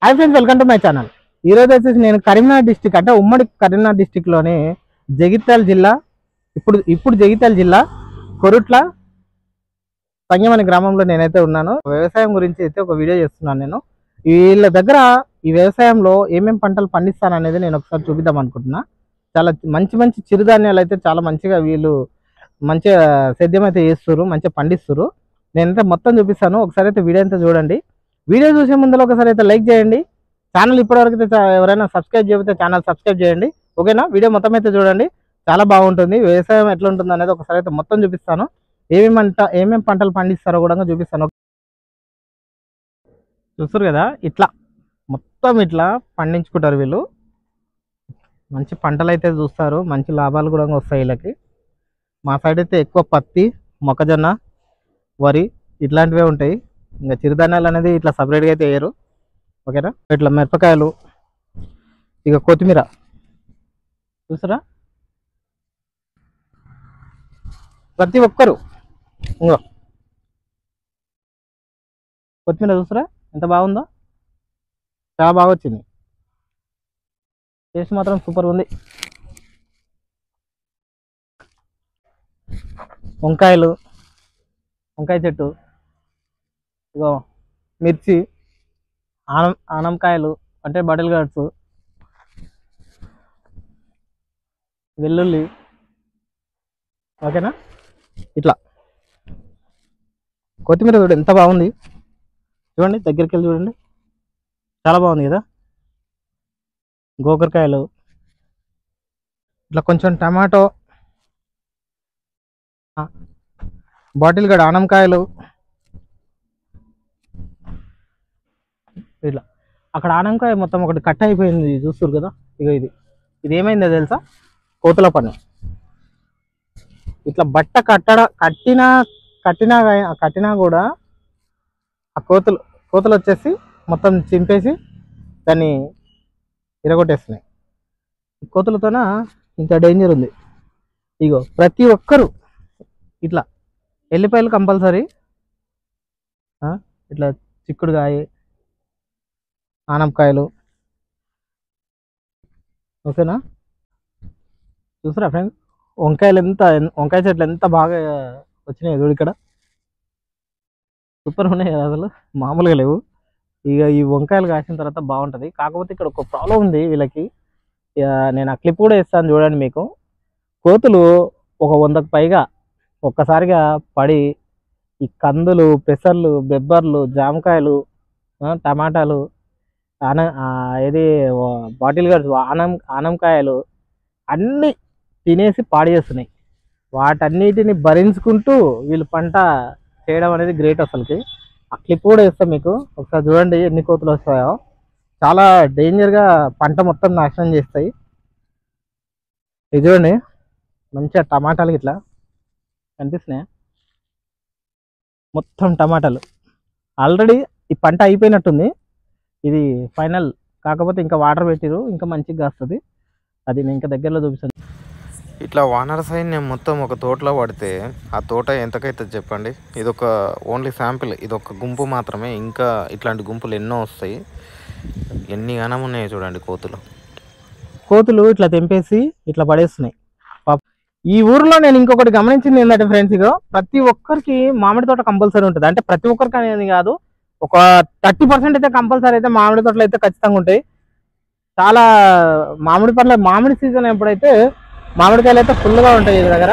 Hi friends, welcome to my channel. ఈరోజు వచ్చేసి నేను కరీంనగర్ డిస్టిక్ అంటే ఉమ్మడి కరీంనగర్ డిస్టిక్లోని జగిత్యాల జిల్లా ఇప్పుడు జగిత్యాల జిల్లా కొరుట్ల సంగం అనే గ్రామంలో నేనైతే ఉన్నాను. వ్యవసాయం గురించి అయితే ఒక వీడియో చేస్తున్నాను. నేను వీళ్ళ దగ్గర ఈ వ్యవసాయంలో ఏమేమి పంటలు పండిస్తాననేది నేను ఒకసారి చూపిద్దాం అనుకుంటున్నా. చాలా మంచి చిరుధాన్యాలు అయితే చాలా మంచిగా వీళ్ళు మంచిగా సేద్యం అయితే చేస్తారు, మంచిగా పండిస్తారు. నేనైతే మొత్తం చూపిస్తాను. ఒకసారి అయితే వీడియో అయితే చూడండి. వీడియో చూసే ముందులో ఒకసారి అయితే లైక్ చేయండి. ఛానల్ ఇప్పటివరకు అయితే ఎవరైనా సబ్స్క్రైబ్ చేయకపోతే ఛానల్ సబ్స్క్రైబ్ చేయండి. ఓకేనా? వీడియో మొత్తం అయితే చూడండి, చాలా బాగుంటుంది. వ్యవసాయం ఎట్లా ఉంటుంది అనేది ఒకసారి అయితే మొత్తం చూపిస్తాను. ఏమేమి పంటలు పండిస్తారో కూడా చూపిస్తాను. చూస్తారు కదా, ఇట్లా మొత్తం ఇట్లా పండించుకుంటారు వీళ్ళు. మంచి పంటలు అయితే చూస్తారు, మంచి లాభాలు కూడా వస్తాయి వీళ్ళకి. మా సైడ్ అయితే ఎక్కువ పత్తి, మొక్కజొన్న, వరి ఇట్లాంటివే ఉంటాయి. ఇంకా చిరుధాన్యాలు అనేది ఇట్లా సపరేట్గా అయితే వేయరు. ఓకేనా? ఇట్లా మిరపకాయలు, ఇక కొత్తిమీర చూసారా, ప్రతి ఒక్కరు ఇంకో కొత్తిమీర చూసారా ఎంత బాగుందో, చాలా బాగా వచ్చింది. టేస్ట్ మాత్రం సూపర్ ఉంది. వంకాయ చెట్టు, ఇగో మిర్చి, ఆనంకాయలు అంటే బటల్ గార్డ్స్, వెల్లుల్లి. ఓకేనా? ఇట్లా కొత్తిమీర చూడండి ఎంత బాగుంది. చూడండి, దగ్గరికి వెళ్ళి చూడండి, చాలా బాగుంది కదా. గోకరకాయలు, ఇట్లా కొంచెం టమాటో, బాటిల్ గడ ఆనంకాయలు. ఇట్లా అక్కడ ఆనంకాయ మొత్తం ఒకటి కట్ అయిపోయింది చూస్తారు కదా. ఇక ఇది ఏమైందో తెలుసా? కోతుల పని. ఇట్లా బట్ట కట్టినా కూడా ఆ కోతులు వచ్చేసి మొత్తం చింపేసి దాన్ని ఇరగొట్టేస్తున్నాయి. ఈ కోతులతోన ఇంకా డేంజర్ ఉంది. ఇగో ప్రతి ఒక్కరు ఇట్లా ఎల్లిపాయలు కంపల్సరీ, ఇట్లా చిక్కుడుకాయ, ఆనపకాయలు. ఓకేనా? చూసారా ఫ్రెండ్స్, వంకాయ చెట్లు ఎంత బాగా వచ్చినాయి చూడు. ఇక్కడ సూపర్ ఉన్నాయి కదా, అసలు మామూలుగా లేవు. ఇక ఈ వంకాయలు కాసిన తర్వాత బాగుంటుంది. కాకపోతే ఇక్కడ ఒక ప్రాబ్లం ఉంది వీళ్ళకి. నేను ఆ క్లిప్ కూడా ఇస్తాను చూడండి మీకు. కోతులు ఒక 100కు పైగా ఒక్కసారిగా పడి ఈ కందులు, పెసర్లు, బెబ్బర్లు, జామకాయలు, టమాటాలు, ఏది బాటిల్ గార్డ్స్, ఆనంకాయలు అన్నీ తినేసి పాడు చేస్తున్నాయి. వాటన్నిటిని భరించుకుంటూ వీళ్ళు పంట చేయడం అనేది గ్రేట్ అసలుకి. ఆ క్లిప్ కూడా ఇస్తాం మీకు, ఒకసారి చూడండి ఎన్ని కోతులు వస్తాయో. చాలా డేంజర్గా పంట మొత్తం నాశనం చేస్తాయి. ఇది చూడండి, మంచిగా టమాటాలు ఇట్లా కనిపిస్తున్నాయి. మొత్తం టమాటాలు. ఆల్రెడీ ఈ పంట అయిపోయినట్టుంది. ఇది ఫైనల్, కాకపోతే ఇంకా వాటర్ పెట్టిరు, ఇంకా మంచిగా వస్తుంది. అది నేను ఇంకా దగ్గరలో చూపిస్తాను. ఇట్లా వానర్ సైన్ నేను మొత్తం ఒక తోటలో పడితే ఆ తోట ఎంతకైతుంది చెప్పండి. ఇదొక ఓన్లీ శాంపిల్, ఇదొక గుంపు మాత్రమే. ఇంకా ఇట్లాంటి గుంపులు ఎన్నో వస్తాయి. ఎన్ని గణం ఉన్నాయో చూడండి కోతులు ఇట్లా తెంపేసి ఇట్లా పడేస్తున్నాయి. ఈ ఊర్లో నేను ఇంకొకటి గమనించింది ఏంటంటే ఫ్రెండ్స్, ఇగో ప్రతి ఒక్కరికి మామిడి తోట కంపల్సరీ ఉంటుంది. అంటే ప్రతి ఒక్కరికి అనేది కాదు, ఒక 30% అయితే కంపల్సరీ అయితే మామిడి తోటలు అయితే ఖచ్చితంగా ఉంటాయి. చాలా మామిడి సీజన్ ఎప్పుడైతే మామిడికాయలు అయితే ఫుల్గా ఉంటాయి ఈ దగ్గర.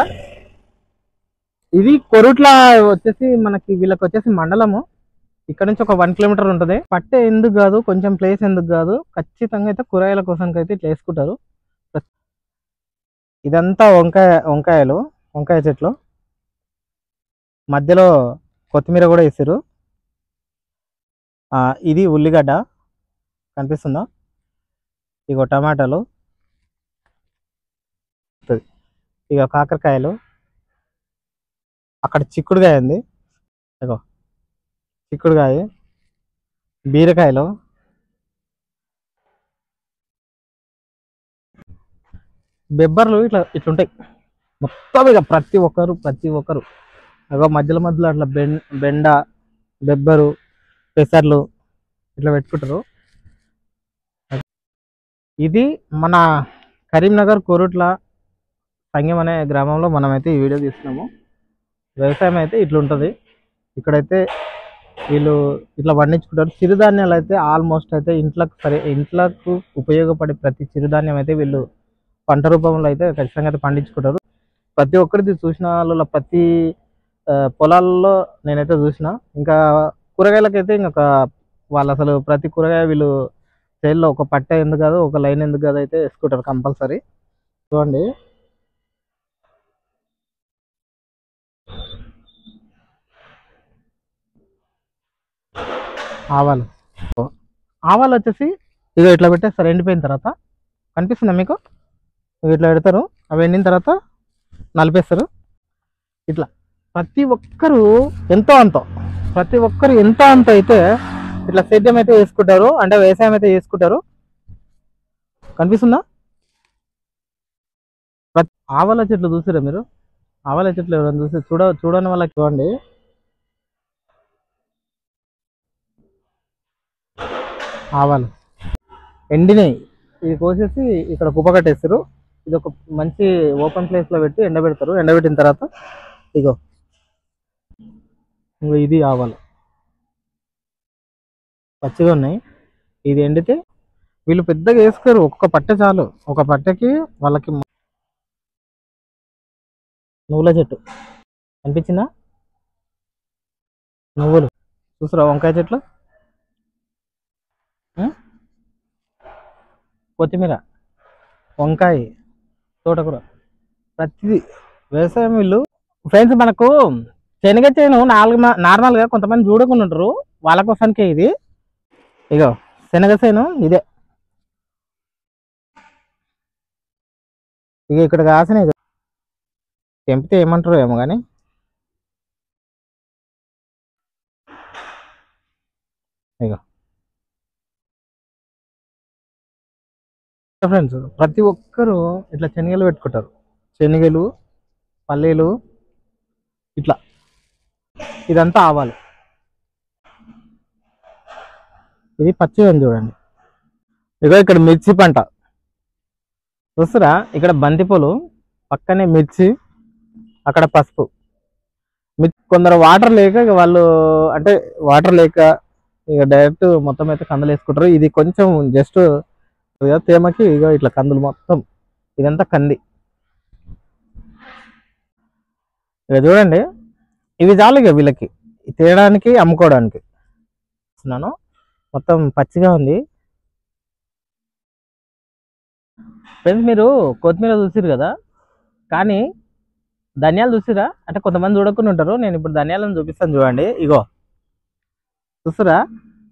ఇది కొరుట్ల వచ్చేసి వీళ్ళకి వచ్చేసి మండలము. ఇక్కడ నుంచి ఒక 1 కిలోమీటర్ ఉంటుంది. పట్టే ఎందుకు కాదు, కొంచెం ప్లేస్ ఎందుకు కాదు, ఖచ్చితంగా అయితే కూరగాయల కోసానికి అయితే ఇట్లా వేసుకుంటారు. ఇదంతా వంకాయ చెట్లు, మధ్యలో కొత్తిమీర కూడా వేసారు. ఇది ఉల్లిగడ్డ కనిపిస్తుందా, ఇగో టమాటాలు, ఇక కాకరకాయలు, అక్కడ చిక్కుడుకాయ ఉంది, ఇగో చిక్కుడుకాయ, బీరకాయలు, బెబ్బర్లు ఇట్లుంటాయి మొత్తం. ఇక ప్రతి ఒక్కరు అగో మధ్యలో అట్లా బెండ, బెబ్బరు, పెసర్లు ఇట్లా పెట్టుకుంటారు. ఇది మన కరీంనగర్ కోరుట్ల సంగం అనే గ్రామంలో మనమైతే ఈ వీడియో తీస్తున్నాము. వ్యవసాయం అయితే ఇట్లుంటుంది. ఇక్కడైతే వీళ్ళు ఇట్లా పండించుకుంటారు. చిరుధాన్యాలు అయితే ఆల్మోస్ట్ అయితే ఇంట్లకు ఉపయోగపడే ప్రతి చిరుధాన్యం అయితే వీళ్ళు పంట రూపంలో అయితే ఖచ్చితంగా అయితే పండించుకుంటారు. ప్రతి ఒక్కరిది చూసిన వాళ్ళ ప్రతి పొలాల్లో నేనైతే చూసిన. ఇంకా కూరగాయలకైతే ఇంకొక వాళ్ళు అసలు ప్రతి కూరగాయ వీళ్ళు చేల్లో ఒక పట్ట ఎందుకు కాదు, ఒక లైన్ ఎందుకు కాదు అయితే వేసుకుంటారు కంపల్సరీ. చూడండి, ఆవాలు ఆవాలు వచ్చేసి ఇక ఇట్లా పెట్టేస్తారు. ఎండిపోయిన తర్వాత కనిపిస్తుందా మీకు? ఇట్లా పెడతారు. అవి ఎండిన తర్వాత నలిపేస్తారు. ఇట్లా ప్రతి ఒక్కరు ఎంతో అంత అయితే ఇట్లా సేద్యం అయితే వేసుకుంటారు, అంటే వ్యవసాయం అయితే చేసుకుంటారు. కనిపిస్తుందా? ఆవాల చెట్లు చూసారా మీరు? ఆవాల చెట్లు ఎవరైనా చూడని వాళ్ళకి చూడండి. ఆవాలు ఎండినాయి, ఇది కోసేసి ఇక్కడ కుప్ప కట్టేస్తారు. ఇది ఒక మంచి ఓపెన్ ప్లేస్లో పెట్టి ఎండబెడతారు. ఎండబెట్టిన తర్వాత ఇగో ఇది ఆవాలు పచ్చిగా ఉన్నాయి. ఇది ఎండితే వీళ్ళు పెద్దగా వేసుకోరు, ఒక్క పట్టె చాలు. ఒక పట్టెకి వాళ్ళకి నువ్వుల చెట్టు అనిపించిందా? నువ్వులు చూసారా? వంకాయ చెట్లు, కొత్తిమీర, వంకాయ, తోటకూర, ప్రతిదీ వ్యవసాయం వీళ్ళు. ఫ్రెండ్స్, మనకు శనగ చేను నార్మల్గా కొంతమంది చూడకుండా ఉంటారు, వాళ్ళ కోసానికే ఇది. ఇగో శనగ చేను ఇదే. ఇక ఇక్కడ కాసినాయి, తెంపితే ఏమంటారు ఏమో కానీ ఇగో ఫ్రెండ్స్, ప్రతి ఒక్కరు ఇట్లా శనగలు పెట్టుకుంటారు. శనగలు, పల్లీలు, ఇట్లా ఇదంతా ఆవాలు. ఇది పచ్చిగా చూడండి. ఇగో ఇక్కడ మిర్చి పంట చూస్తారా? ఇక్కడ బంతిపూలు, పక్కనే మిర్చి, అక్కడ పసుపు. కొందరు వాటర్ లేక వాళ్ళు అంటే వాటర్ లేక ఇక డైరెక్ట్ మొత్తం అయితే కందులు వేసుకుంటారు. ఇది కొంచెం జస్ట్ తేమకి ఇక ఇట్లా కందులు మొత్తం, ఇదంతా కంది. ఇక చూడండి, ఇవి చాలు ఇక వీళ్ళకి తినడానికి, అమ్ముకోవడానికి. మొత్తం పచ్చిగా ఉంది. ఫ్రెండ్స్, మీరు కొత్తిమీర చూసిరు కదా, కానీ ధనియాలు చూసిరా? అంటే కొంతమంది చూడకుండా ఉంటారు. నేను ఇప్పుడు ధనియాలను చూపిస్తాను చూడండి. ఇగో చూస్తురా?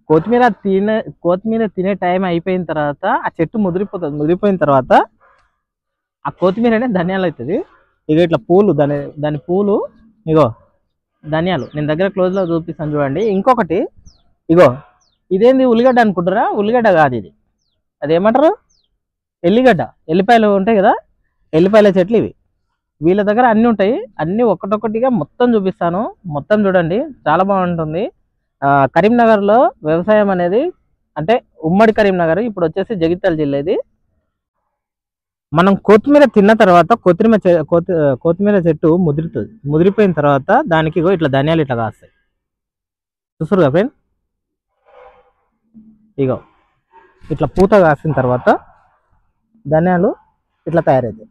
కొత్తిమీర తినే టైం అయిపోయిన తర్వాత ఆ చెట్టు ముదిరిపోతుంది. ముదిరిపోయిన తర్వాత ఆ కొత్తిమీర అనేది ధనియాలు అవుతుంది. ఇక ఇట్లా పూలు, దాని పూలు. ఇగో ధనియాలు నేను దగ్గర క్లోజ్లో చూపిస్తాను చూడండి. ఇంకొకటి ఇగో ఇదేంది? ఉల్లిగడ్డ అనుకుంటారా? ఉల్లిగడ్డ కాదు ఇది. అదేమంటారు? ఎల్లిగడ్డ. ఎల్లిపాయలు ఉంటాయి కదా, ఎల్లిపాయల చెట్లు ఇవి. వీళ్ళ దగ్గర అన్నీ ఉంటాయి. అన్నీ ఒక్కటొక్కటిగా మొత్తం చూపిస్తాను. మొత్తం చూడండి, చాలా బాగుంటుంది. కరీంనగర్లో వ్యవసాయం అనేది, అంటే ఉమ్మడి కరీంనగర్, ఇప్పుడు వచ్చేసి జగిత్యాల జిల్లా. ఇది మనం కొత్తిమీర తిన్న తర్వాత కొత్తిమీర చెట్టు ముదిరుతుంది. ముదిరిపోయిన తర్వాత దానికి ఇట్లా ధనియాలు ఇట్లా కాస్తాయి. చూసారు కదా ఫ్రెండ్? ఇగో ఇట్లా పూత కాసిన తర్వాత ధనియాలు ఇట్లా తయారవుతాయి.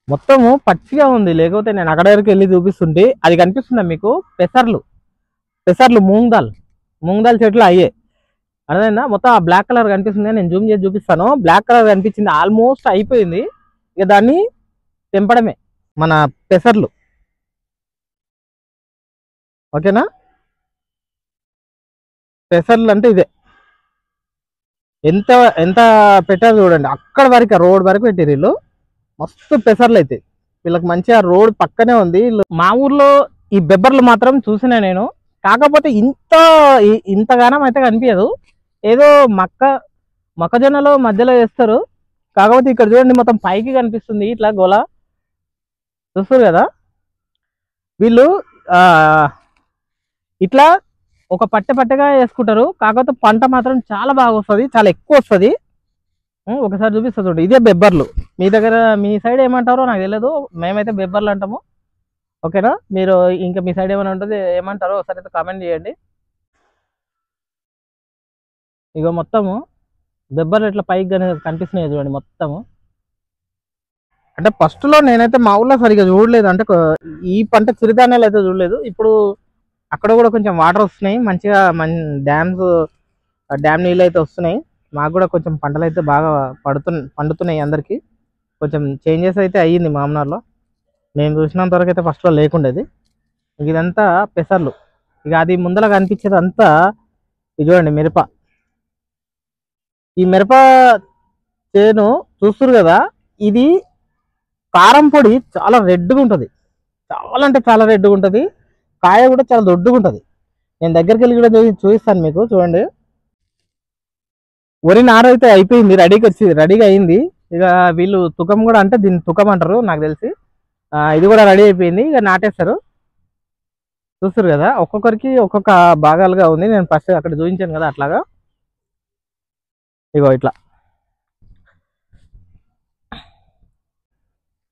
మొత్తము పచ్చిగా ఉంది. లేకపోతే నేను అక్కడ వరకు వెళ్ళి చూపిస్తుంటే అది కనిపిస్తుందా మీకు? పెసర్లు మూంగ్ దాల్ చెట్లు అయ్యే. అర్థమైందా? మొత్తం ఆ బ్లాక్ కలర్ కనిపిస్తుంది. నేను జూమ్ చేసి చూపిస్తాను. బ్లాక్ కలర్ కనిపించింది, ఆల్మోస్ట్ అయిపోయింది. ఇక దాన్ని తెంపడమే మన పెసర్లు. ఓకేనా? పెసర్లు అంటే ఇదే. ఎంత ఎంత పెట్టారు చూడండి. అక్కడ వరకు, రోడ్ వరకు పెట్టారు వీళ్ళు. మస్తు పెసర్లు అయితే వీళ్ళకి. మంచిగా రోడ్ పక్కనే ఉంది. మా ఊర్లో ఈ బెబ్బర్లు మాత్రం చూసినా నేను, కాకపోతే ఇంతగానం అయితే కనిపించదు. ఏదో మొక్కజొన్నలో మధ్యలో వేస్తారు. కాకపోతే ఇక్కడ చూడండి, మొత్తం పైకి కనిపిస్తుంది ఇట్లా గోల. చూస్తారు కదా? వీళ్ళు ఇట్లా ఒక పట్టెగా వేసుకుంటారు. కాకపోతే పంట మాత్రం చాలా బాగా వస్తుంది, చాలా ఎక్కువ వస్తుంది. ఒకసారి చూపిస్తా చూడండి. ఇదే బెబ్బర్లు. మీ దగ్గర మీ సైడ్ ఏమంటారో నాకు తెలియదు, మేమైతే బెబ్బర్లు అంటాము. ఓకేనా? మీరు ఇంకా మీ సైడ్ ఏమైనా ఉంటుంది ఏమంటారో ఒకసారి అయితే కామెంట్ చేయండి. ఇగో మొత్తము బెబ్బర్లు ఇట్లా పైకి కనిపిస్తున్నాయి చూడండి మొత్తము. అంటే ఫస్ట్లో నేనైతే మా ఊళ్ళో సరిగ్గా చూడలేదు, అంటే ఈ పంట చిరుధాన్యాలు అయితే చూడలేదు. ఇప్పుడు అక్కడ కూడా కొంచెం వాటర్ వస్తున్నాయి మంచిగా, డ్యామ్ నీళ్ళు అయితే వస్తున్నాయి. మాకు కూడా కొంచెం పంటలు అయితే బాగా పండుతున్నాయి. అందరికీ కొంచెం చేంజెస్ అయితే అయ్యింది మామనార్లో. నేను చూసినంత వరకు అయితే ఫస్ట్లో లేకుండేది. ఇదంతా పెసర్లు. ఇక అది ముందర కనిపించేది అంతా ఇది చూడండి మిరప. ఈ మిరప చేను చూస్తురు కదా, ఇది కారం పొడి చాలా రెడ్గా ఉంటుంది, చాలా అంటే చాలా రెడ్గా ఉంటుంది. కాయ కూడా చాలా దొడ్డుగా ఉంటుంది. నేను దగ్గరికి వెళ్ళి కూడా చూపిస్తాను మీకు. చూడండి, వరి నార అయితే అయిపోయింది, రెడీగా అయింది. ఇక వీళ్ళు తుకం కూడా, అంటే దీన్ని తుకం అంటారు నాకు తెలిసి. ఇది కూడా రెడీ అయిపోయింది, ఇక నాటేస్తారు. చూస్తారు కదా, ఒక్కొక్కరికి ఒక్కొక్క భాగాలుగా ఉంది. నేను ఫస్ట్ అక్కడ చూపించాను కదా అట్లాగా. ఇగో ఇట్లా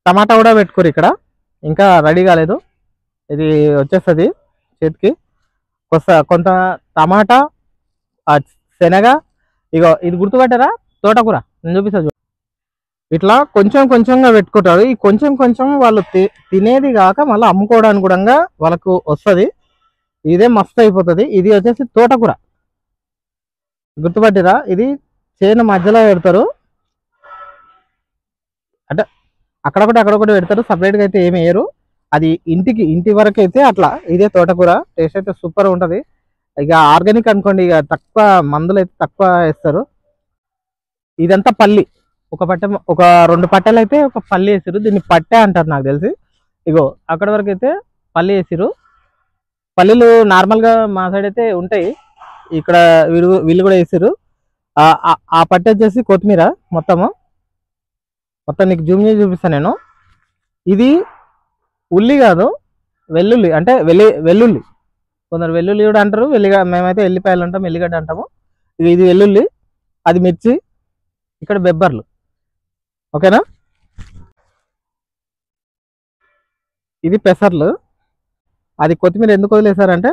టమాటా కూడా పెట్టుకోరు ఇక్కడ, ఇంకా రెడీ కాలేదు. ఇది వచ్చేస్తుంది చేతికి. కొంత టమాటా, శనగ, ఇగో ఇది గుర్తుపట్టారా, తోటకూర. నేను చూపిస్తాను. ఇట్లా కొంచెం కొంచెంగా పెట్టుకుంటారు. ఈ కొంచెం కొంచెం వాళ్ళు తినేది కాక మళ్ళీ అమ్ముకోవడానికి కూడా వాళ్ళకు వస్తుంది. ఇదే మస్తు అయిపోతుంది. ఇది వచ్చేసి తోటకూర, గుర్తుపట్టిరా. ఇది చేను మధ్యలో పెడతారు, అంటే అక్కడొకటి పెడతారు, సపరేట్గా అయితే ఏమి వేయరు. అది ఇంటి వరకు అయితే అట్లా. ఇదే తోటకూర. టేస్ట్ అయితే సూపర్ ఉంటుంది. ఇక ఆర్గానిక్ అనుకోండి, ఇక తక్కువ మందులు అయితే తక్కువ వేస్తారు. ఇదంతా పల్లి. ఒక 2 పట్టెలు అయితే ఒక పల్లి వేసారు. దీన్ని పట్టె అంటారు నాకు తెలిసి. ఇగో అక్కడ వరకు అయితే పల్లి వేసారు. పల్లీలు నార్మల్గా మా సైడ్ అయితే ఉంటాయి, ఇక్కడ వీళ్ళు కూడా వేసారు. ఆ పట్టె వచ్చేసి కొత్తిమీర. మొత్తం నీకు జూమ్ చేసి చూపిస్తాను నేను. ఇది ఉల్లి కాదు, వెల్లుల్లి. అంటే వెల్లుల్లి, కొందరు వెల్లుల్లి కూడా అంటారు, మేమైతే ఎల్లిపాయలు అంటాం, ఎల్లిగడ్డ అంటాము. ఇది వెల్లుల్లి, అది మిర్చి, ఇక్కడ బెబ్బర్లు. ఓకేనా? ఇది పెసర్లు. అది కొత్తిమీర ఎందుకు వదిలేశారంటే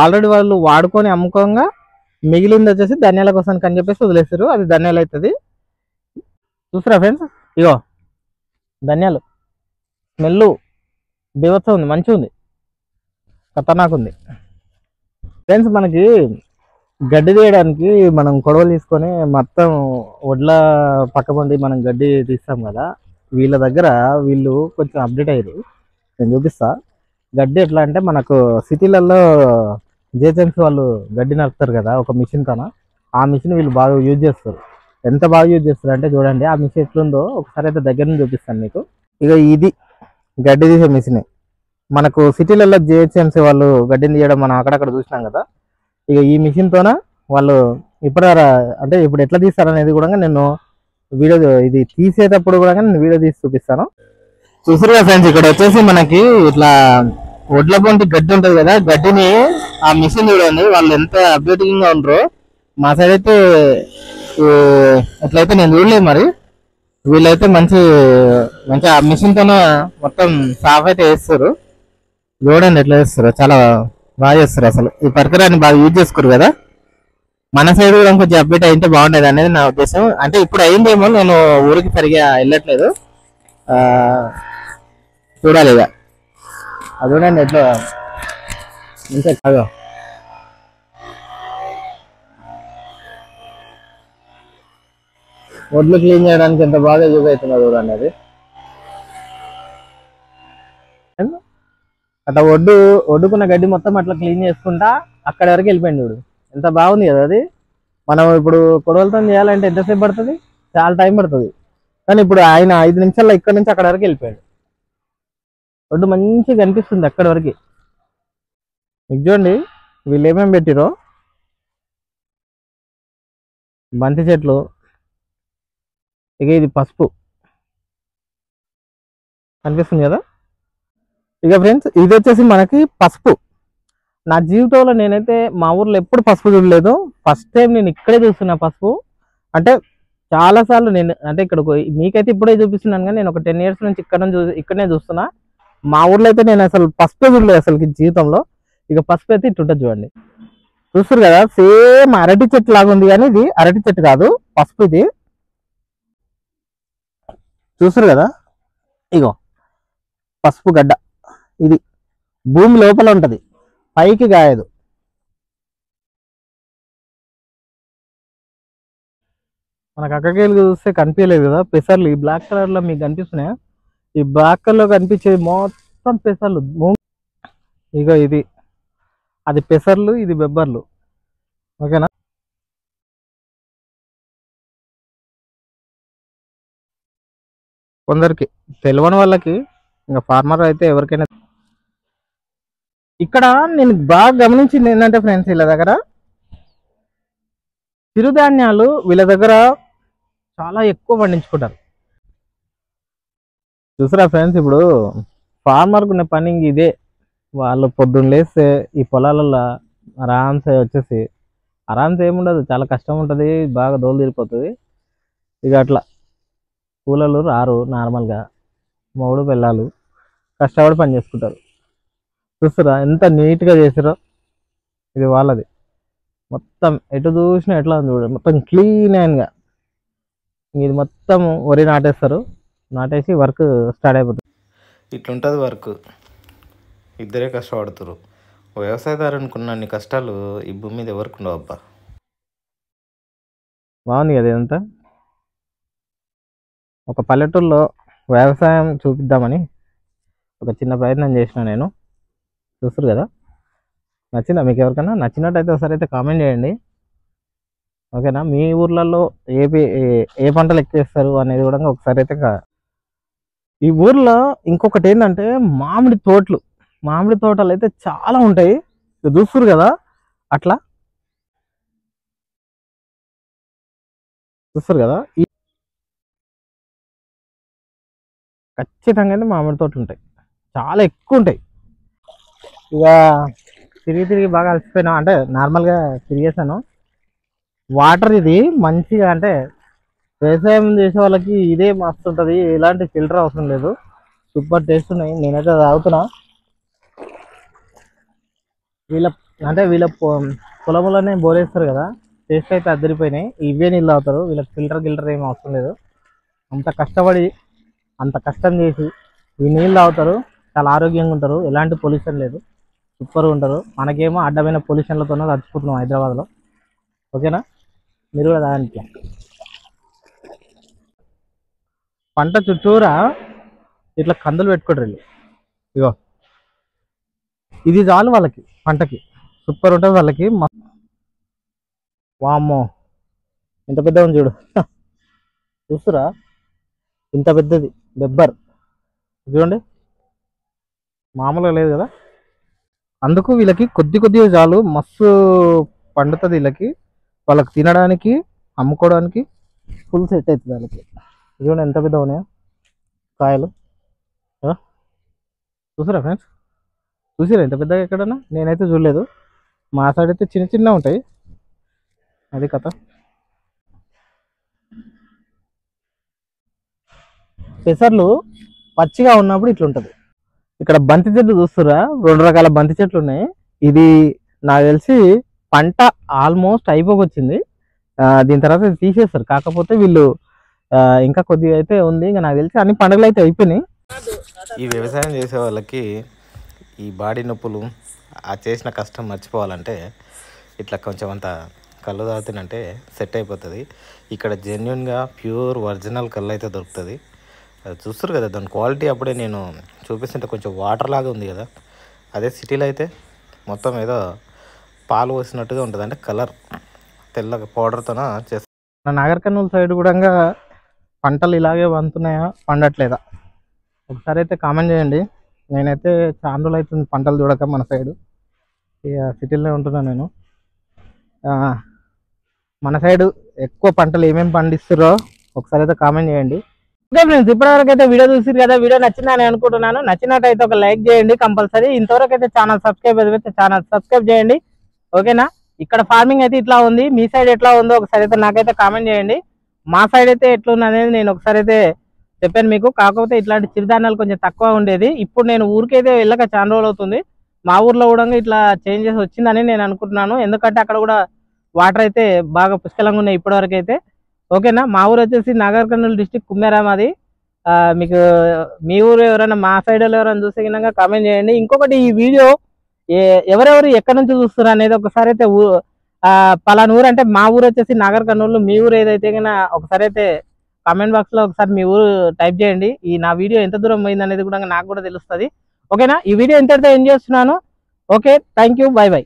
ఆల్రెడీ వాళ్ళు వాడుకొని అమ్ముకోగా మిగిలింది వచ్చేసి ధనియాల కోసం అని చెప్పేసి వదిలేస్తారు. అది ధనియాలు అవుతుంది. చూసారా ఫ్రెండ్స్, ఇగో ధనియాలు. స్మెల్ బీభత్సం ఉంది, మంచిగా ఉంది, ఖతర్నాక్ ఉంది. ఫ్రెండ్స్, మనకి గడ్డి తీయడానికి మనం కొడవలు తీసుకొని మొత్తం వడ్ల పక్కబండి మనం గడ్డి తీస్తాం కదా. వీళ్ళ దగ్గర వీళ్ళు కొంచెం అప్డేట్ అయ్యారు. నేను చూపిస్తా. గడ్డి ఎట్లా అంటే, మనకు సిటీలలో జిహెచ్ఎంసీ వాళ్ళు గడ్డి నడుపుతారు కదా ఒక మిషన్ తన. ఆ మిషన్ వీళ్ళు బాగా యూజ్ చేస్తారు. ఎంత బాగా యూజ్ చేస్తారు అంటే చూడండి, ఆ మిషన్ ఎట్లుందో ఒకసారి అయితే దగ్గర నుంచి చూపిస్తాను మీకు. ఇక ఇది గడ్డి తీసే మిషన్. మనకు సిటీలలో జిహెచ్ఎంసీ వాళ్ళు గడ్డిని తీయడం మనం అక్కడక్కడ చూసినాం కదా. ఇక ఈ మిషన్తోన వాళ్ళు ఇప్పుడు ఎట్లా తీస్తారనేది కూడా నేను వీడియో, ఇది తీసేటప్పుడు కూడా నేను వీడియో తీసి చూపిస్తాను. చూసారు కదా ఫ్రెండ్స్, ఇక్కడ వచ్చేసి మనకి ఇట్లా ఒడ్ల పొంటి గడ్డి ఉంటుంది కదా, గడ్డిని ఆ మిషన్ చూడండి వాళ్ళు ఎంత అప్డేటింగ్ గా ఉంటారో. మా సైడ్ అయితే ఎట్లయితే నేను చూడలేదు, మరి వీళ్ళైతే మంచి ఆ మిషన్ తోనే మొత్తం సాఫ్ అయితే వేస్తారు. చూడండి ఎట్లా చేస్తారు, చాలా బాగా చేస్తారు. అసలు ఈ పరికరాన్ని బాగా యూజ్ చేసుకోరు కదా. మన సైడ్ కూడా కొంచెం అప్డేట్ అయితే బాగుండేది అనేది నా ఉద్దేశం. అంటే ఇప్పుడు అయిందేమో, నేను ఊరికి సరిగా వెళ్ళట్లేదు, చూడాలి ఇక. అది చూడండి ఎట్లా మంచిగా కాగా. ఒడ్లు క్లీన్ చేయడానికి ఎంత బాగా యూజ్ అవుతున్నది చూడండి. అది అట్లా ఒడ్డుకున్న గడ్డి మొత్తం అట్లా క్లీన్ చేసుకుంటా అక్కడి వరకు వెళ్ళిపోయింది చూడు. ఎంత బాగుంది కదా అది. మనం ఇప్పుడు కొడవలతో చేయాలంటే ఎంతసేపు పడుతుంది, చాలా టైం పడుతుంది. కానీ ఇప్పుడు ఆయన 5 నిమిషాల్లో ఇక్కడ నుంచి అక్కడ వరకు వెళ్ళిపోయాడు. ఒడ్డు మంచిగా కనిపిస్తుంది అక్కడి వరకు. మీకు చూడండి వీళ్ళు ఏమేమి పెట్టిరో. బంతి చెట్లు, ఇక ఇది పసుపు కనిపిస్తుంది కదా. ఇక ఫ్రెండ్స్, ఇది వచ్చేసి మనకి పసుపు. నా జీవితంలో నేనైతే మా ఊర్లో ఎప్పుడు పసుపు చూడలేదు, ఫస్ట్ టైం నేను ఇక్కడే చూస్తున్నా పసుపు. అంటే చాలా సార్లు నేను అంటే ఇక్కడ మీకైతే ఇప్పుడే చూపిస్తున్నాను, కానీ నేను ఒక 10 years నుంచి ఇక్కడనే చూస్తున్నా. మా ఊర్లో అయితే నేను అసలు పసుపు చూడలేదు అసలు జీవితంలో. ఇక పసుపు అయితే ఇట్టుంటది చూడండి, చూస్తారు కదా, సేమ్ అరటి చెట్టు లాగా ఉంది, కానీ ఇది అరటి చెట్టు కాదు, పసుపు ఇది. చూస్తారు కదా, ఇగో పసుపు గడ్డ, ఇది భూమి లోపల ఉంటది, పైకి గాయదు. మనకు అక్కడికి చూస్తే కనిపించలేదు కదా పెసర్లు, ఈ బ్లాక్ కలర్ లో మీకు కనిపిస్తున్నాయా? ఈ బ్లాక్ కలర్ లో కనిపించేది మొత్తం పెసర్లు. ఇగో ఇది అది పెసర్లు, ఇది బెబ్బర్లు. ఓకేనా? కొందరికి తెలియని వాళ్ళకి, ఇంకా ఫార్మర్ అయితే ఎవరికైనా. ఇక్కడ నేను బాగా గమనించింది ఏంటంటే ఫ్రెండ్స్, వీళ్ళ దగ్గర చిరుధాన్యాలు వీళ్ళ దగ్గర చాలా ఎక్కువ పండించుకుంటారు. చూసారా ఫ్రెండ్స్, ఇప్పుడు ఫార్మర్కు ఉన్న పని ఇదే. వాళ్ళు పొద్దున్న లేస్తే ఈ పొలాలలో ఆరామ్సే వచ్చేసి, ఆరామ్సే ఏముండదు, చాలా కష్టం ఉంటుంది, బాగా దోలు తీరిపోతుంది. ఇక అట్లా కూలర్లు రారు, నార్మల్గా మొగుడు పిల్లలు కష్టపడి పని చేసుకుంటారు. చూస్తారా ఎంత నీట్గా చేసారో? ఇది వాళ్ళది మొత్తం, ఎటు చూసినా ఎట్లా ఉంది చూడండి, మొత్తం క్లీన్ అండ్గా. ఇది మొత్తం వరి నాటేస్తారు, నాటేసి వర్క్ స్టార్ట్ అయిపోతుంది. ఇట్లుంటుంది వర్క్, ఇద్దరే కష్టపడుతురు. వ్యవసాయదారునికి ఉన్న అన్ని కష్టాలు ఈ భూమి మీద ఎవరికి ఉండవు అబ్బా. బాగుంది కదా ఇదంతా. ఒక పల్లెటూరులో వ్యవసాయం చూపిద్దామని ఒక చిన్న ప్రయత్నం చేసిన నేను. చూస్తారు కదా, నచ్చిందా మీకు? ఎవరికైనా నచ్చినట్టయితే ఒకసారి అయితే కామెంట్ చేయండి. ఓకేనా? మీ ఊర్లలో ఏ పంటలు ఎక్కువ వేస్తారు అనేది కూడా ఒకసారి అయితే ఈ ఊర్లో ఇంకొకటి ఏంటంటే మామిడి తోటలు అయితే చాలా ఉంటాయి. చూస్తారు కదా, అట్లా చూస్తారు కదా, ఖచ్చితంగా అయితే మామిడి తోటలు ఉంటాయి, చాలా ఎక్కువ ఉంటాయి. ఇక తిరిగి బాగా అలసిపోయినా, అంటే నార్మల్గా తిరిగేసాను. వాటర్ ఇది మంచిగా, అంటే వ్యవసాయం చేసే వాళ్ళకి ఇదే మస్తు ఉంటుంది, ఎలాంటి ఫిల్టర్ అవసరం లేదు, సూపర్ టేస్ట్ ఉన్నాయి. నేనైతే తాగుతున్నా. వీళ్ళ పొలంలోనే బోరేస్తారు కదా, టేస్ట్ అయితే అద్దరిపోయినాయి. ఇవే నీళ్ళు తాగుతారు, వీళ్ళకి ఫిల్టర్ ఏం అవసరం లేదు. అంత కష్టపడి అంత కష్టం చేసి ఈ నీళ్ళు తాగుతారు, చాలా ఆరోగ్యంగా ఉంటారు, ఎలాంటి పొల్యూషన్ లేదు, సూపర్గా ఉంటారు. మనకేమో అడ్డమైన పొల్యూషన్లతోనే చచ్చిపోతున్నాం హైదరాబాద్లో. ఓకేనా? మీరు కూడా తాగండి. పంట చుట్టూరా ఇట్లా కందులు పెట్టుకుంటారు. ఇగో ఇది చాలు వాళ్ళకి, పంటకి సూపర్ ఉంటుంది వాళ్ళకి. వామ్మో, ఇంత పెద్ద ఉంది చూడు. చూస్తురా, ఇంత పెద్దది బెబ్బర్ చూడండి, మామూలుగా లేదు కదా. అందుకు వీళ్ళకి కొద్దిగా చాలు, మస్తు పండుతుంది వీళ్ళకి. వాళ్ళకి తినడానికి, అమ్ముకోవడానికి ఫుల్ సెట్ అవుతుంది వాళ్ళకి. చూడండి ఎంత పెద్ద ఉన్నాయో కాయలు. చూసారా ఫ్రెండ్స్? చూసారా ఎంత పెద్దగా ఎక్కడన్నా? నేనైతే చూడలేదు. మా సైడ్ అయితే చిన్న ఉంటాయి. అది కథ. పెసర్లు పచ్చిగా ఉన్నప్పుడు ఇట్లుంటది. ఇక్కడ బంతి చెట్లు చూస్తురా, 2 రకాల బంతి చెట్లు ఉన్నాయి. ఇది నాకు తెలిసి పంట ఆల్మోస్ట్ అయిపోవచ్చింది. దీని తర్వాత తీసేస్తారు. కాకపోతే వీళ్ళు ఇంకా కొద్దిగా అయితే ఉంది. ఇంకా నాకు తెలిసి అన్ని పండుగలు అయితే అయిపోయినాయి. ఈ వ్యవసాయం చేసే వాళ్ళకి ఈ బాడీ నొప్పులు, ఆ చేసిన కష్టం మర్చిపోవాలంటే ఇట్లా కొంచెం అంత కళ్ళు తాగుతుందంటే సెట్ అయిపోతుంది. ఇక్కడ జెన్యున్గా ప్యూర్ ఒరిజినల్ కళ్ళు అయితే దొరుకుతుంది. అది చూస్తారు కదా, దాని క్వాలిటీ అప్పుడే నేను చూపిస్తుంటే కొంచెం వాటర్ లాగా ఉంది కదా. అదే సిటీలో అయితే మొత్తం ఏదో పాలు పోసినట్టుగా ఉంటుంది, అంటే కలర్ తెల్లగా పౌడర్తో చేస్తారు. నాగర్ కర్నూలు సైడ్ కూడా పంటలు ఇలాగే పండుతున్నాయా, పండట్లేదా? ఒకసారి అయితే కామెంట్ చేయండి. నేనైతే చాలా రోజులు అవుతుంది పంటలు చూడక మన సైడు. ఇక సిటీలో ఉంటున్నాను నేను. మన సైడు ఎక్కువ పంటలు ఏమేమి పండిస్తారో ఒకసారి అయితే కామెంట్ చేయండి. ఓకే ఫ్రెండ్స్, ఇప్పటివరకు అయితే వీడియో చూసారు కదా. వీడియో నచ్చిందని అనుకుంటున్నాను. నచ్చినట్టయితే ఒక లైక్ చేయండి కంపల్సరీ. ఇంతవరకు అయితే ఛానల్ సబ్స్క్రైబ్ చేయండి. ఓకేనా? ఇక్కడ ఫార్మింగ్ అయితే ఇట్లా ఉంది, మీ సైడ్ ఎట్లా ఉందో ఒకసారి అయితే నాకైతే కామెంట్ చేయండి. మా సైడ్ అయితే ఎట్లుంది అనేది నేను ఒకసారి అయితే చెప్పాను మీకు. కాకపోతే ఇట్లాంటి చిరుధాన్యాలు కొంచెం తక్కువ ఉండేది. ఇప్పుడు నేను ఊరికైతే వెళ్ళక చాలా రోజులు అవుతుంది. మా ఊర్లో కూడా ఇట్లా చేంజెస్ వచ్చిందని నేను అనుకుంటున్నాను. ఎందుకంటే అక్కడ కూడా వాటర్ అయితే బాగా పుష్కలంగా ఉన్నాయి ఇప్పటివరకు అయితే. ఓకేనా. మా ఊరు వచ్చేసి నాగర్ కర్నూలు డిస్టిక్ కుమ్మేరా మాది. మీకు మీ ఊరు ఎవరైనా మా సైడ్ ఎవరైనా చూసే విధంగా కామెంట్ చేయండి. ఇంకొకటి ఈ వీడియో ఎవరెవరు ఎక్కడి నుంచి చూస్తారు అనేది ఒకసారి అయితే పలానా ఊరు అంటే మా ఊరు వచ్చేసి నాగర్ కర్నూలు, మీ ఊరు ఏదైతే కన్నా ఒకసారి అయితే కామెంట్ బాక్స్ లో ఒకసారి మీ ఊరు టైప్ చేయండి. ఈ నా వీడియో ఎంత దూరం పోయింది అనేది కూడా నాకు కూడా తెలుస్తుంది. ఓకేనా. ఈ వీడియో ఎంతటితో ఎంజాయ్ చేస్తున్నాను. Okay, thank you, by by.